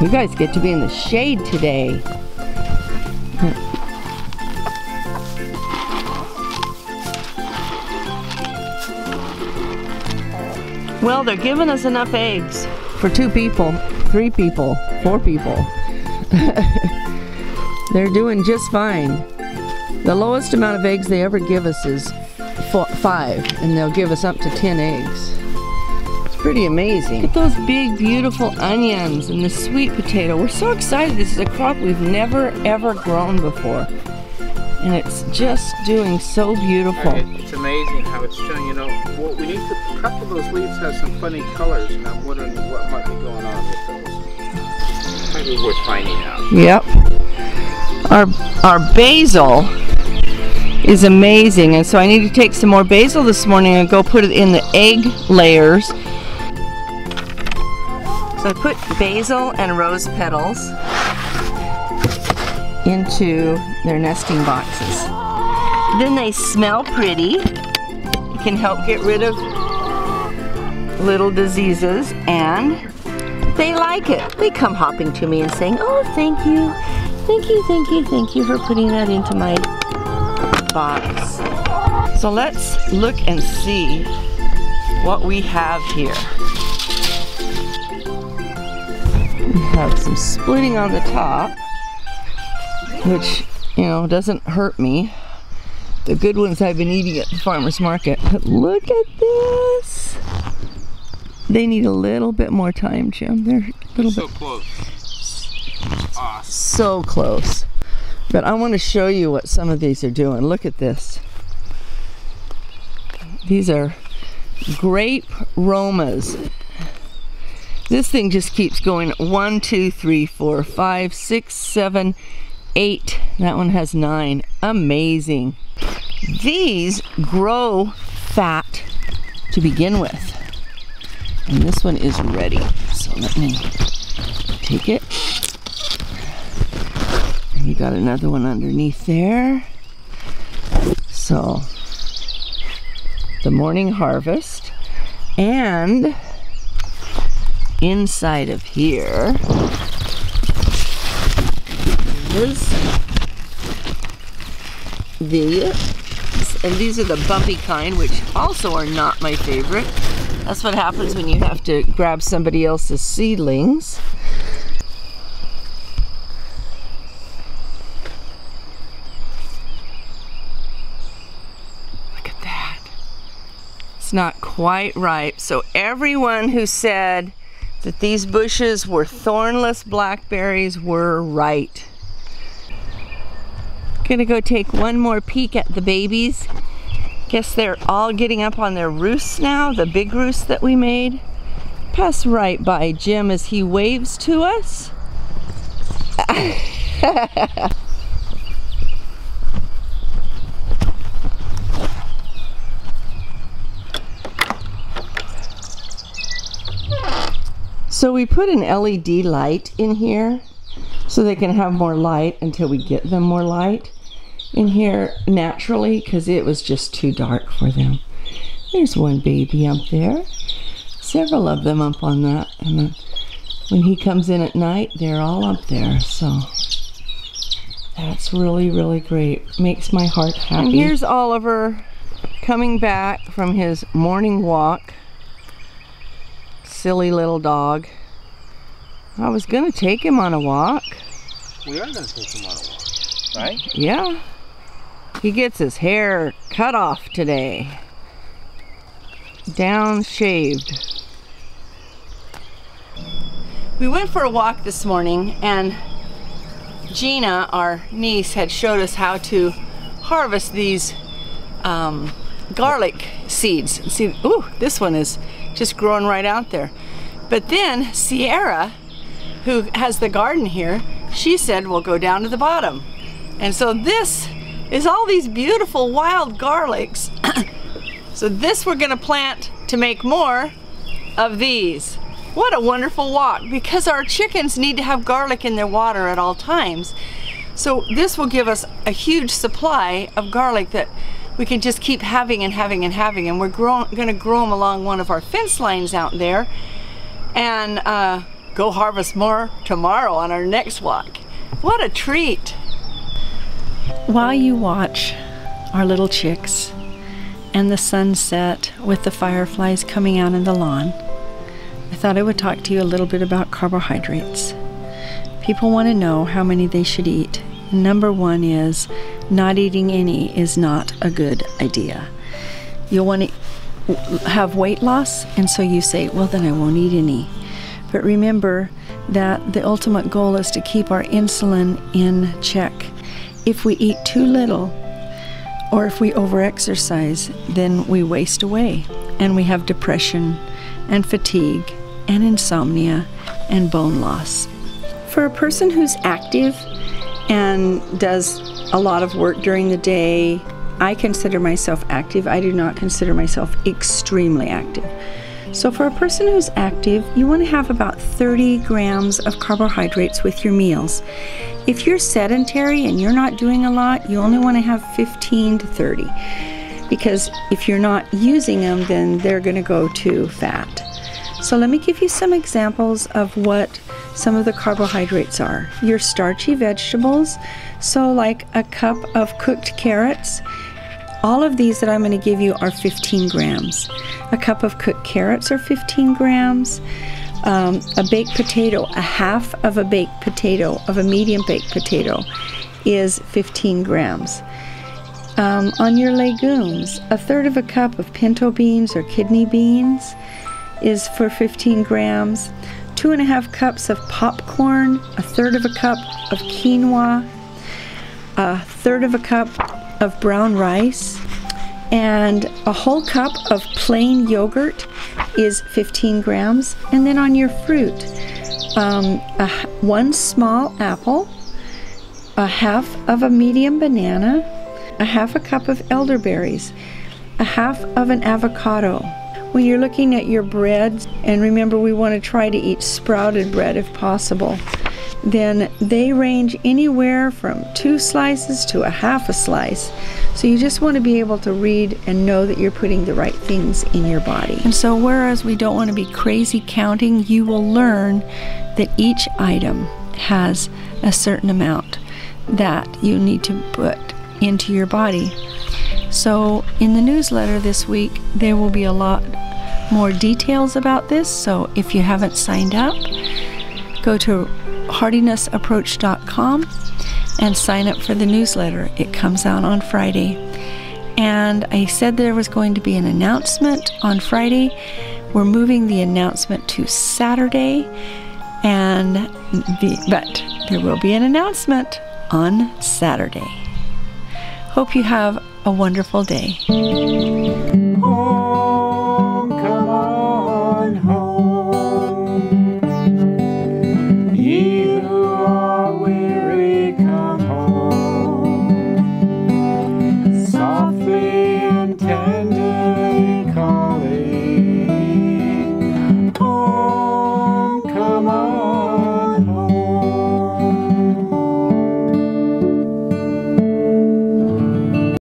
You guys get to be in the shade today. Well, they're giving us enough eggs for 2 people, 3 people, 4 people. They're doing just fine. The lowest amount of eggs they ever give us is 5, and they'll give us up to 10 eggs. It's pretty amazing. Look at those big, beautiful onions and the sweet potato. We're so excited. This is a crop we've never, ever grown before. And it's just doing so beautiful. It's amazing how it's showing, you know, well, we need to, a couple of those leaves have some funny colors, and I'm wondering what might be going on with those. Might be worth finding out. Yep. Our basil is amazing, and so I need to take some more basil this morning and go put it in the egg layers. So I put basil and rose petals into their nesting boxes. Then they smell pretty. It can help get rid of little diseases, and they like it. They come hopping to me and saying, "Oh, thank you. Thank you, thank you, thank you for putting that into my box." So let's look and see what we have here. We have some splitting on the top, which, you know, doesn't hurt me. The good ones I've been eating at the farmer's market. But look at this. They need a little bit more time, Jim. They're a little bit close. Awesome. So close. But I want to show you what some of these are doing. Look at this. These are grape Romas. This thing just keeps going. 1, 2, 3, 4, 5, 6, 7, 8. That one has 9. Amazing. These grow fat to begin with. And this one is ready. So let me take it. And you got another one underneath there. So the morning harvest. And inside of here is and these are the bumpy kind, which also are not my favorite. That's what happens when you have to grab somebody else's seedlings. Look at that. It's not quite ripe. So everyone who said that these bushes were thornless blackberries were right. Gonna go take one more peek at the babies. Guess they're all getting up on their roosts now, the big roost that we made. Pass right by Jim as he waves to us. So we put an LED light in here so they can have more light until we get them more light in here naturally, because it was just too dark for them. There's one baby up there, several of them up on that, and then when he comes in at night, they're all up there. So that's really, really great. Makes my heart happy. And here's Oliver coming back from his morning walk. Silly little dog. I was gonna take him on a walk. We are gonna take him on a walk, right? Yeah. He gets his hair cut off today. Down shaved. We went for a walk this morning, and Gina, our niece, had showed us how to harvest these garlic seeds. See, ooh, this one is just growing right out there. But then Sierra, who has the garden here, she said we'll go down to the bottom. And so this is all these beautiful wild garlics. So this we're gonna plant to make more of these. What a wonderful walk, because our chickens need to have garlic in their water at all times. So this will give us a huge supply of garlic that we can just keep having and having and having. And we're gonna grow them along one of our fence lines out there, and go harvest more tomorrow on our next walk. What a treat! While you watch our little chicks and the sunset with the fireflies coming out in the lawn, I thought I would talk to you a little bit about carbohydrates. People want to know how many they should eat. Number one is not eating any is not a good idea. You'll want to have weight loss, and so you say, well, then I won't eat any. But remember that the ultimate goal is to keep our insulin in check. If we eat too little, or if we overexercise, then we waste away, and we have depression and fatigue and insomnia and bone loss. For a person who's active and does a lot of work during the day, I consider myself active. I do not consider myself extremely active. So for a person who's active, you want to have about 30 grams of carbohydrates with your meals. If you're sedentary and you're not doing a lot, you only want to have 15 to 30. Because if you're not using them, then they're going to go to fat. So let me give you some examples of what some of the carbohydrates are. Your starchy vegetables, so like a cup of cooked carrots. All of these that I'm going to give you are 15 grams. A cup of cooked carrots are 15 grams. A baked potato, a half of a baked potato, of a medium baked potato, is 15 grams. On your legumes, a third of a cup of pinto beans or kidney beans is for 15 grams. 2.5 cups of popcorn, a third of a cup of quinoa, a third of a cup of brown rice, and a whole cup of plain yogurt is 15 grams. And then on your fruit, one small apple, a half of a medium banana, a half a cup of elderberries, a half of an avocado. When you're looking at your breads, and remember we want to try to eat sprouted bread if possible, then they range anywhere from 2 slices to a half a slice. So you just want to be able to read and know that you're putting the right things in your body. And so whereas we don't want to be crazy counting, you will learn that each item has a certain amount that you need to put into your body. So in the newsletter this week, there will be a lot more details about this. So if you haven't signed up, go to hardinessapproach.com and sign up for the newsletter. It comes out on Friday. And I said there was going to be an announcement on Friday. We're moving the announcement to Saturday, but there will be an announcement on Saturday. Hope you have a wonderful day.